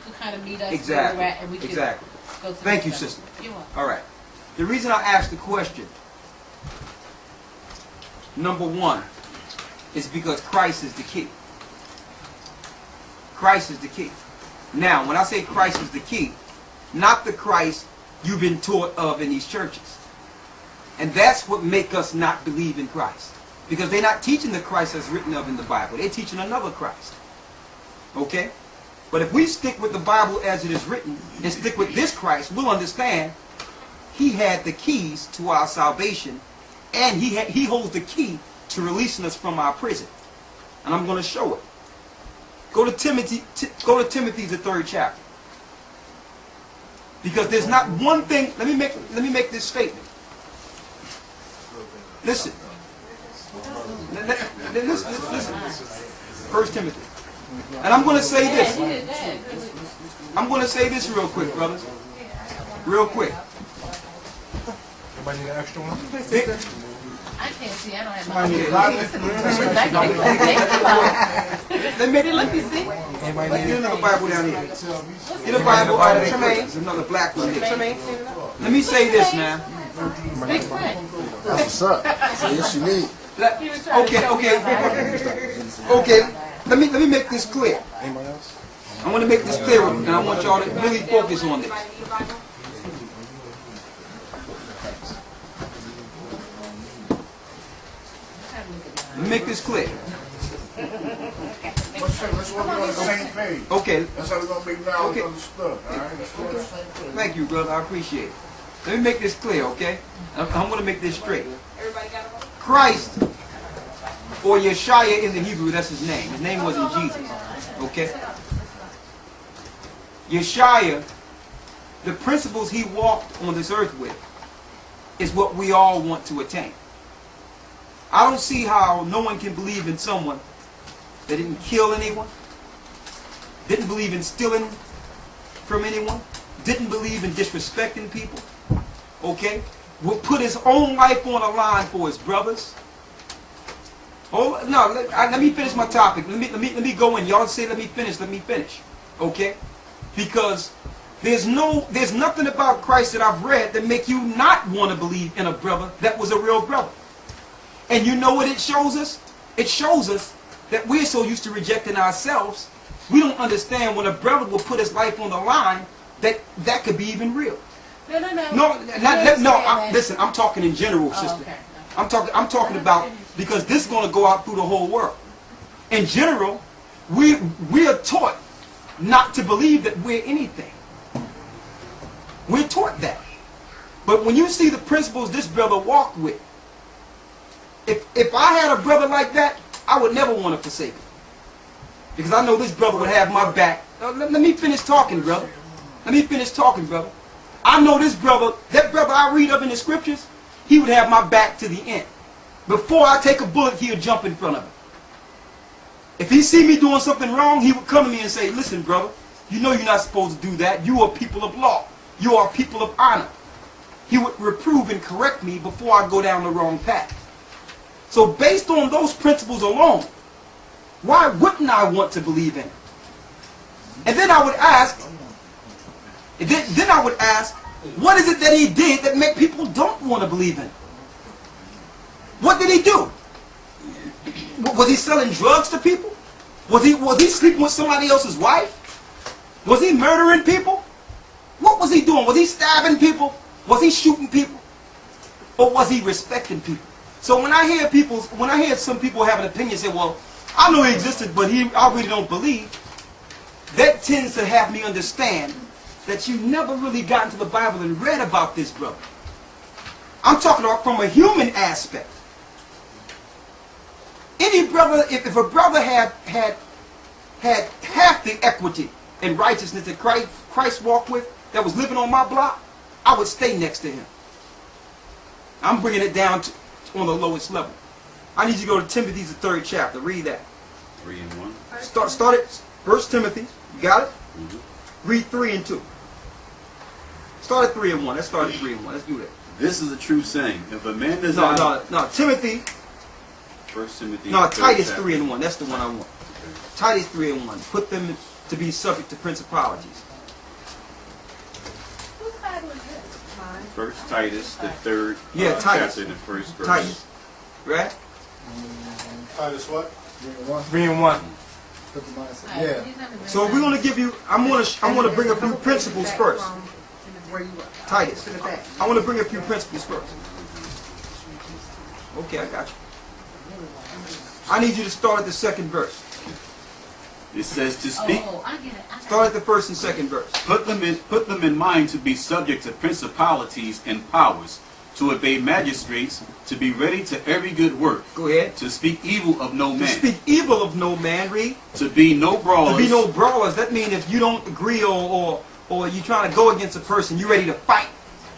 could kind of meet us Exactly. where we're at, and we could go through. Thank you, sister. You're welcome. All right. The reason I asked the question, number one, is because Christ is the key. Christ is the key. Now, when I say Christ is the key, not the Christ you've been taught of in these churches. And that's what make us not believe in Christ. Because they're not teaching the Christ that's written of in the Bible. They're teaching another Christ. Okay? But if we stick with the Bible as it is written, and stick with this Christ, we'll understand he had the keys to our salvation, and he holds the key to releasing us from our prison. And I'm going to show it. Go to Timothy, the 3rd chapter. Because there's not one thing. Let me make this statement. Listen. Listen. 1 Timothy. And I'm going to say this. I'm going to say this real quick, brothers. Real quick. Anybody need an extra one? I can't see. I don't have Somebody need a my Let me see. Get another Bible down here. Get a Bible out of there. There's another black one there. Let me say this now. Big friend. That's what's up. So yes, you need. Okay. Let me make this clear. Anybody else? I want to make this clear, and I want y'all to really focus on this. Let me make this clear. Let's work on the same page. Okay. That's how we're going to make now understood. All right? Let's go on the same page. Thank you, brother. I appreciate it. Let me make this clear, okay? I'm going to make this straight. Christ, or Yeshua in the Hebrew, that's his name. His name wasn't Jesus, okay? Yeshua, the principles he walked on this earth with, is what we all want to attain. I don't see how no one can believe in someone that didn't kill anyone, didn't believe in stealing from anyone, didn't believe in disrespecting people, okay? Would put his own life on the line for his brothers. Oh no! Let me finish my topic. Let me go in. Y'all say let me finish. Let me finish, okay? Because there's nothing about Christ that I've read that make you not want to believe in a brother that was a real brother. And you know what it shows us? It shows us that we're so used to rejecting ourselves, we don't understand when a brother will put his life on the line that could be even real. No. Listen, I'm talking in general, sister. Okay. I'm talking about, because this is going to go out through the whole world. In general, we are taught not to believe that we're anything. We're taught that. But when you see the principles this brother walked with, if I had a brother like that, I would never want to forsake him. Because I know this brother would have my back. Let me finish talking, brother. Let me finish talking, brother. I know this brother, that brother I read of in the scriptures, he would have my back to the end. Before I take a bullet, he would jump in front of it. If he see me doing something wrong, he would come to me and say, listen, brother, you know you're not supposed to do that. You are people of law. You are people of honor. He would reprove and correct me before I go down the wrong path. So based on those principles alone, why wouldn't I want to believe in it? And then I would ask, what is it that he did that make people don't want to believe in it? What did he do? Was he selling drugs to people? Was he sleeping with somebody else's wife? Was he murdering people? What was he doing? Was he stabbing people? Was he shooting people? Or was he respecting people? So when I hear some people have an opinion, say, well, I know he existed, but I really don't believe, that tends to have me understand that you never really got into the Bible and read about this brother. I'm talking about from a human aspect. Any brother, if a brother had half the equity and righteousness that Christ walked with, that was living on my block, I would stay next to him. I'm bringing it down on the lowest level. I need you to go to Timothy, the 3rd chapter. Read that. 3 and 1. Start it. 1 Timothy. You got it? Mm-hmm. Read 3 and 2. Start at 3 and 1. Let's start at 3 and 1. Let's do that. This is a true saying. If a man does not... No. Timothy. 1 Timothy. No, Titus 3 and 1. That's the one I want. Titus 3 and 1. Put them to be subject to principalities. Whose Bible is this? First Titus, the third Yeah, Titus. chapter, the first verse. Titus. Right? Titus what? 3 and 1. Put the mindset. Alright, Yeah. he's not the So we're gonna give you. I'm gonna bring a few principles first. Where you at? Titus. To the back. I want to bring a few principles first. Okay, I got you. I need you to start at the second verse. It says to speak. Oh, I get it. I got Start at the first and second verse. Put them in mind to be subject to principalities and powers, to obey magistrates, to be ready to every good work, Go ahead. to speak evil of no To man, speak evil of no man, read. to be no brawlers, To be no brawlers. That means if you don't agree or you're trying to go against a person, you're ready to fight.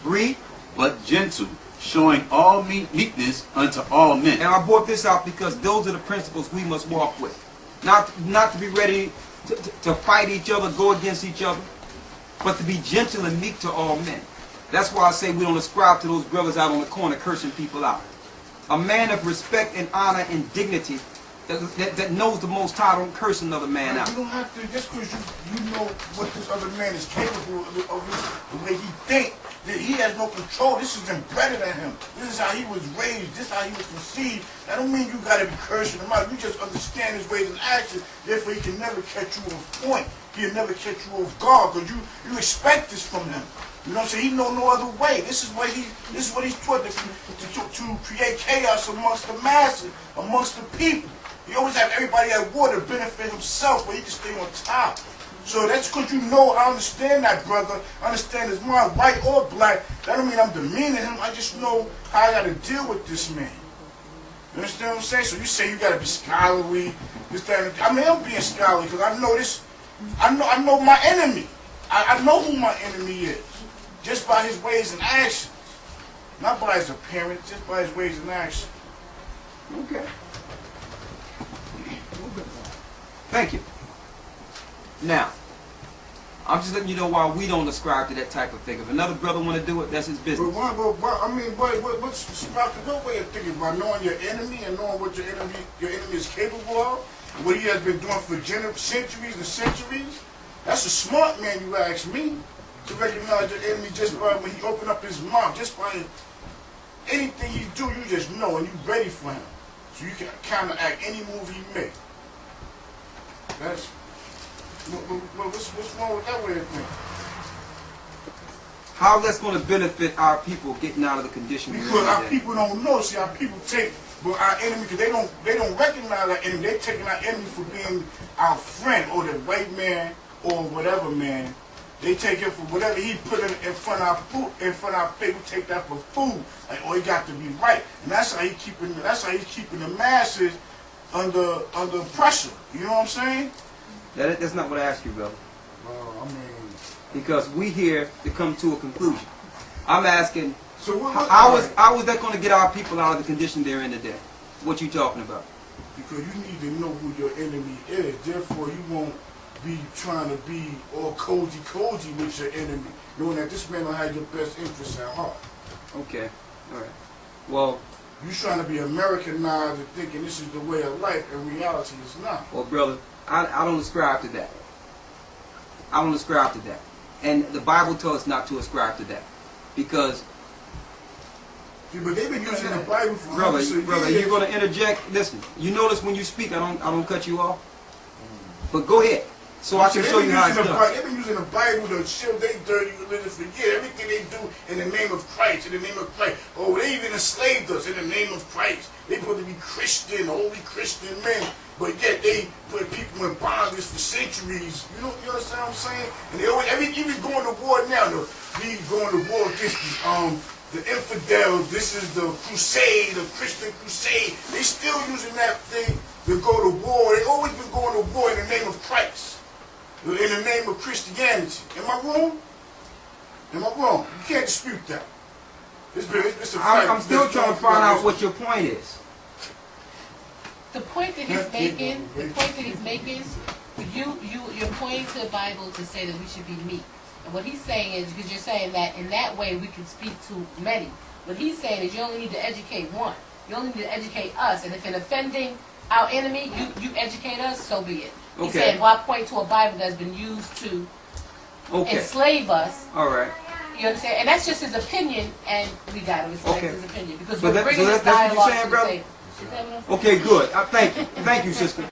Read. but gentle, showing all meekness unto all men. And I brought this out because those are the principles we must walk with. Not to be ready to fight each other, go against each other, but to be gentle and meek to all men. That's why I say we don't ascribe to those brothers out on the corner cursing people out. A man of respect and honor and dignity that knows the Most High don't curse another man out. You don't have to, just because you know what this other man is capable of, the way he thinks, that he has no control. This is embedded in him. This is how he was raised. This is how he was conceived. That don't mean you got to be cursing him out. You just understand his ways and actions. Therefore, he can never catch you off point. He'll never catch you off guard because you expect this from him. You know what I'm saying? He know no other way. This is what he's taught to create chaos amongst the masses, amongst the people. He always have everybody at war to benefit himself, but he can stay on top. So that's because you know, I understand that, brother. I understand his mind, white or black. That don't mean I'm demeaning him. I just know how I got to deal with this man. You understand what I'm saying? So you say you got to be scholarly, this, that, and I mean, I'm being scholarly because I know this. I know my enemy. I know who my enemy is, just by his ways and actions, not by his appearance, just by his ways and actions. Okay. Thank you. Now, I'm just letting you know why we don't ascribe to that type of thing. If another brother want to do it, that's his business. But what's about the good way of thinking about knowing your enemy and knowing what your enemy is capable of, and what he has been doing for centuries and centuries? That's a smart man, you ask me, to recognize your enemy just by when he open up his mouth, just by anything he do, you just know and you ready for him, so you can counteract any move he make. That's what's wrong with that way of thinking? How that's going to benefit our people getting out of the condition we're in Because our today? people don't know. See, our people take our enemy because they don't recognize our enemy. They're taking our enemy for being our friend or the white man or whatever man. They take him for whatever he put in front of our food, in front of our face. We take that for food. Like, oh, he got to be right, and that's how he's keeping the masses under pressure. You know what I'm saying? That's not what I asked you, brother. Well, I mean, Because we here to come to a conclusion. I'm asking, so how is that going to get our people out of the condition they're in today? What you talking about? Because you need to know who your enemy is. Therefore, you won't be trying to be all cozy with your enemy, knowing that this man will have your best interests at heart. Okay, all right. Well, You trying to be Americanized and thinking this is the way of life, and reality is not. well, brother, I don't ascribe to that. I don't ascribe to that. And the Bible tells us not to ascribe to that. Because, See, but they've been using the Bible for brother, hundreds of you're years. going to interject. Listen, you notice when you speak, I don't cut you off. But go ahead, so I can show you how it's done. They've been using the Bible to shield their dirty religion for years. Everything they do in the name of Christ, in the name of Christ. Oh, they even enslaved us in the name of Christ. They supposed to be Christian, holy Christian men. But yet they put people in bondage for centuries. You understand what I'm saying? And they always, even going to war now. We going to war against the infidels. This is the crusade, the Christian crusade. They still using that thing to go to war. They always been going to war in the name of Christ, in the name of Christianity. Am I wrong? Am I wrong? You can't dispute that. It's a fact. I'm still trying to find out what your point is. The point that he's making, you're pointing to the Bible to say that we should be meek. And what he's saying is, because you're saying that in that way we can speak to many. What he's saying is you only need to educate one. You only need to educate us. And if in offending our enemy, you educate us, does, so be it. He Okay. said, well, I point to a Bible that's been used to Okay. enslave us. All right. You understand? And that's just his opinion, and we got to respect Okay. his opinion because So we're that- bringing so this that's what you're dialogue saying, to the brother? table. Is that what I'm saying? Okay, good. Thank you. Thank you, sister.